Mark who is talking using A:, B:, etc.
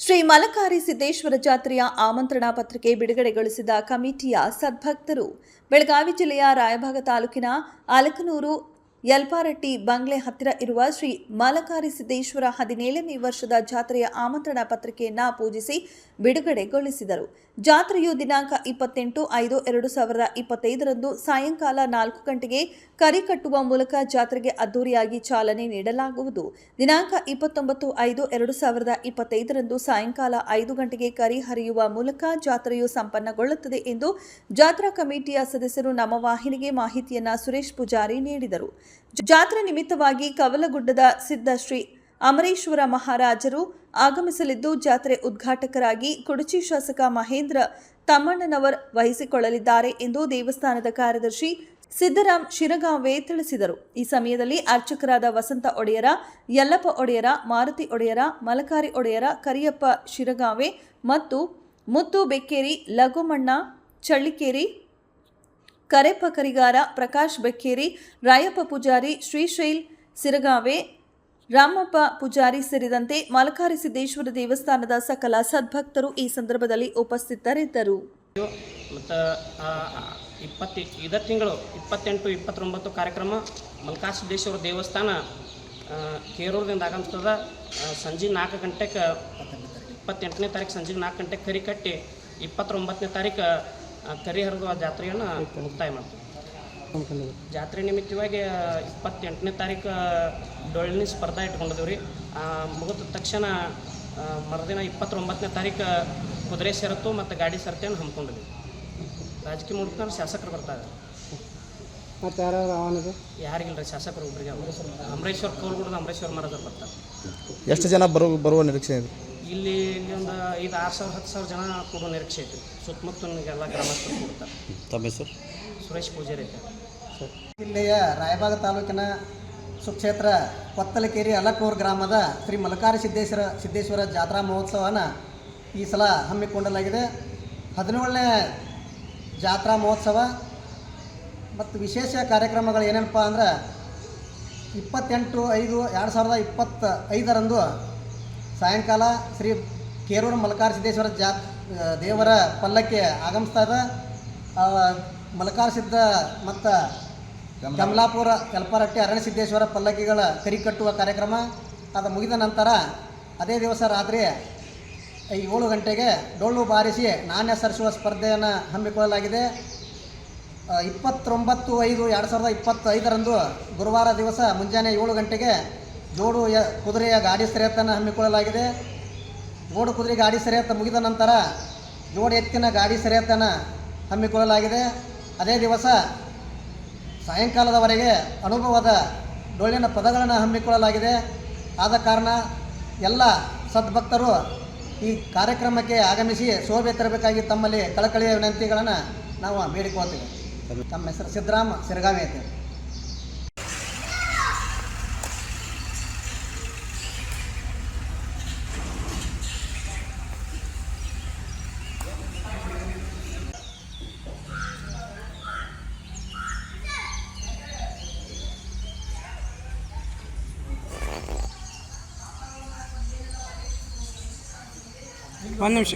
A: ಶ್ರೀ ಮಲಕಾರಿ ಸಿದ್ದೇಶ್ವರ ಜಾತ್ರೆಯ ಆಮಂತ್ರಣ ಪತ್ರಿಕೆ ಬಿಡುಗಡೆಗೊಳಿಸಿದ ಕಮಿಟಿಯ ಸದ್ಭಕ್ತರು ಬೆಳಗಾವಿ ಜಿಲ್ಲೆಯ ರಾಯಭಾಗ ತಾಲೂಕಿನ ಅಲಕನೂರು ಯಲ್ಪಾರಟ್ಟಿ ಬಂಗ್ಲೆ ಹತ್ತಿರ ಇರುವ ಶ್ರೀ ಮಲಕಾರಿ ಸಿದ್ದೇಶ್ವರ 17ನೇ ವರ್ಷದ ಜಾತ್ರೆಯ ಆಮಂತ್ರಣ ಪತ್ರಿಕೆಯನ್ನು ಪೂಜಿಸಿ ಬಿಡುಗಡೆಗೊಳಿಸಿದರು. ಜಾತ್ರೆಯು ದಿನಾಂಕ 28/5/2025ರಂದು ಸಾಯಂಕಾಲ 4 ಗಂಟೆಗೆ ಕರಿ ಕಟ್ಟುವ ಮೂಲಕ ಜಾತ್ರೆಗೆ ಅದ್ದೂರಿಯಾಗಿ ಚಾಲನೆ ನೀಡಲಾಗುವುದು. ದಿನಾಂಕ 29/5/2025ರಂದು ಸಾಯಂಕಾಲ 5 ಗಂಟೆಗೆ ಕರಿ ಹರಿಯುವ ಮೂಲಕ ಜಾತ್ರೆಯು ಸಂಪನ್ನಗೊಳ್ಳುತ್ತದೆ ಎಂದು ಜಾತ್ರಾ ಕಮಿಟಿಯ ಸದಸ್ಯರು ನಮ್ಮ ವಾಹಿನಿಗೆ ಮಾಹಿತಿಯನ್ನು ಸುರೇಶ್ ಪೂಜಾರಿ ನೀಡಿದರು. ಜಾತ್ರೆ ನಿಮಿತ್ತವಾಗಿ ಕವಲಗುಡ್ಡದ ಸಿದ್ಧ ಶ್ರೀ ಅಮರೇಶ್ವರ ಮಹಾರಾಜರು ಆಗಮಿಸಲಿದ್ದು, ಜಾತ್ರೆ ಉದ್ಘಾಟಕರಾಗಿ ಕುಡಚಿ ಶಾಸಕ ಮಹೇಂದ್ರ ತಮ್ಮಣ್ಣನವರ್ ವಹಿಸಿಕೊಳ್ಳಲಿದ್ದಾರೆ ಎಂದು ದೇವಸ್ಥಾನದ ಕಾರ್ಯದರ್ಶಿ ಸಿದ್ದರಾಮ್ ಶಿರಗಾಂವೆ ತಿಳಿಸಿದರು. ಈ ಸಮಯದಲ್ಲಿ ಅರ್ಚಕರಾದ ವಸಂತ ಒಡೆಯರ, ಯಲ್ಲಪ್ಪ ಒಡೆಯರ, ಮಾರುತಿ ಒಡೆಯರ, ಮಲಕಾರಿ ಒಡೆಯರ, ಕರಿಯಪ್ಪ ಶಿರಗಾಂವೆ ಮತ್ತು ಮುತ್ತು ಬೆಕ್ಕೇರಿ, ಲಘುಮಣ್ಣ ಚಳ್ಳಿಕೇರಿ, ಕರೆಪ್ಪ ಕರಿಗಾರ, ಪ್ರಕಾಶ್ ಬೆಕ್ಕೇರಿ, ರಾಯಪ್ಪ ಪೂಜಾರಿ, ಶ್ರೀಶೈಲ್ ಸಿರಗಾಂವೆ, ರಾಮಪ್ಪ ಪೂಜಾರಿ ಸೇರಿದಂತೆ ಮಲಕಾರಿ ಸಿದ್ದೇಶ್ವರ ದೇವಸ್ಥಾನದ ಸಕಲ ಸದ್ಭಕ್ತರು ಈ ಸಂದರ್ಭದಲ್ಲಿ ಉಪಸ್ಥಿತರಿದ್ದರು.
B: ಇದೇ ತಿಂಗಳು 28-29 ಕಾರ್ಯಕ್ರಮ ಮಲಕಾರಿ ಸಿದ್ದೇಶ್ವರ ದೇವಸ್ಥಾನ ಕೇರೂರದಿಂದ ಆಗಮಿಸ್ತದ. ಸಂಜೆ 4 ಗಂಟೆಗೆ 28ನೇ ತಾರೀಕು ಸಂಜೆ 4 ಗಂಟೆಗೆ ಕರಿ ಕಟ್ಟಿ 29ನೇ ತಾರೀಕು ಕರಿ ಹರಿದುವ ಜಾತ್ರೆಯನ್ನು ಮುಕ್ತಾಯ ಮಾಡ್ತೀವಿ. ಜಾತ್ರೆ ನಿಮಿತ್ತವಾಗಿ 28ನೇ ತಾರೀಕು ಡೊಳ್ಳಿನ ಸ್ಪರ್ಧೆ ಇಟ್ಕೊಂಡಿದ್ದೀವಿ ರೀ. ಮುಗಿದ ತಕ್ಷಣ ಮರುದಿನ 29ನೇ ತಾರೀಕು ಕುದುರೆ ಷರತ್ತು ಮತ್ತು ಗಾಡಿ ಸರತೆಯನ್ನು ಹಮ್ಮಿಕೊಂಡಿದ್ದೀವಿ. ರಾಜಕೀಯ ಮುಖಂಡರು ಶಾಸಕರು ಬರ್ತಾರೆ.
C: ಮತ್ತು ಯಾರು
B: ಯಾರಿಗಿಲ್ಲ ರೀ, ಶಾಸಕರು ಒಬ್ಬರಿಗೆ ಅಮರೇಶ್ವರ ಕೋಲ್ಗುಡದ ಅಮರೇಶ್ವರ ಮಹಾರಾಜರು ಬರ್ತಾರೆ.
D: ಎಷ್ಟು ಜನ ಬರುವ ನಿರೀಕ್ಷೆ ಇದೆ?
B: ಇಲ್ಲಿ ಒಂದು 5,000-10,000 ಜನ ಕೊಡೋ ನಿರೀಕ್ಷೆ ಐತಿ. ಸುತ್ತಮುತ್ತಲಿಗೆಲ್ಲ ಗ್ರಾಮಸ್ಥರು ಕೊಡ್ತಾರೆ.
D: ತಮ್ಮ ಹೆಸರು?
B: ಸುರೇಶ್ ಪೂಜಾರಿ ಐತೆ.
C: ಜಿಲ್ಲೆಯ ರಾಯಭಾಗ ತಾಲೂಕಿನ ಸುಕ್ಷೇತ್ರ ಕೊತ್ತಲಕೇರಿ ಅಲಕೂರು ಗ್ರಾಮದ ಶ್ರೀ ಮಲಕಾರಿ ಸಿದ್ದೇಶ್ವರ ಜಾತ್ರಾ ಮಹೋತ್ಸವನ ಈ ಸಲ ಹಮ್ಮಿಕೊಳ್ಳಲಾಗಿದೆ. 17ನೇ ಜಾತ್ರಾ ಮಹೋತ್ಸವ ಮತ್ತು ವಿಶೇಷ ಕಾರ್ಯಕ್ರಮಗಳು ಏನೇನಪ್ಪ ಅಂದ್ರೆ 28/5/2025ರಂದು ಸಾಯಂಕಾಲ ಶ್ರೀ ಕೇರೂರು ಮಲಕಾರಿ ಸಿದ್ದೇಶ್ವರ ದೇವರ ಪಲ್ಲಕ್ಕಿ ಆಗಮಿಸ್ತದ. ಮಲಕಾರಿ ಸಿದ್ಧ ಮತ್ತು ಕಮಲಾಪುರ ಯಲ್ಪಾರಟ್ಟಿ ಅರಣ್ಯ ಸಿದ್ದೇಶ್ವರ ಪಲ್ಲಕ್ಕಿಗಳ ಕರಿ ಕಟ್ಟುವ ಕಾರ್ಯಕ್ರಮ ಅದು ಮುಗಿದ ನಂತರ ಅದೇ ದಿವಸ ರಾತ್ರಿ 7 ಗಂಟೆಗೆ ಡೊಳ್ಳು ಬಾರಿಸಿ ನಾಣ್ಯ ಸರಿಸುವ ಸ್ಪರ್ಧೆಯನ್ನು ಹಮ್ಮಿಕೊಳ್ಳಲಾಗಿದೆ. 29/5/2025ರಂದು ಗುರುವಾರ ದಿವಸ ಮುಂಜಾನೆ 7 ಗಂಟೆಗೆ ಜೋಡು ಕುದುರೆಯ ಗಾಡಿ ಸೆರೆಯತ್ತನ್ನು ಹಮ್ಮಿಕೊಳ್ಳಲಾಗಿದೆ. ಜೋಡು ಕುದುರೆ ಗಾಡಿ ಸೆರೆಯತ್ತ ಮುಗಿದ ನಂತರ ಜೋಡು ಎತ್ತಿನ ಗಾಡಿ ಸೆರೆಯತ್ತನ್ನು ಹಮ್ಮಿಕೊಳ್ಳಲಾಗಿದೆ. ಅದೇ ದಿವಸ ಸಾಯಂಕಾಲದವರೆಗೆ ಅನುಭವದ ಡೊಳ್ಳಿನ ಪದಗಳನ್ನು ಹಮ್ಮಿಕೊಳ್ಳಲಾಗಿದೆ. ಆದ ಕಾರಣ ಎಲ್ಲ ಸದ್ಭಕ್ತರು ಈ ಕಾರ್ಯಕ್ರಮಕ್ಕೆ ಆಗಮಿಸಿ ಶೋಭೆ ತರಬೇಕಾಗಿ ತಮ್ಮಲ್ಲಿ ಕಳಕಳಿಯ ವಿನಂತಿಗಳನ್ನು ನಾವು ಬೇಡಿಕೊಳ್ತೀವಿ. ತಮ್ಮ ಹೆಸರು ಸಿದ್ದರಾಮ್ ಶಿರಗಾಂವೆ ಐತೆ.
E: ಒಂದು ನಿಮಿಷ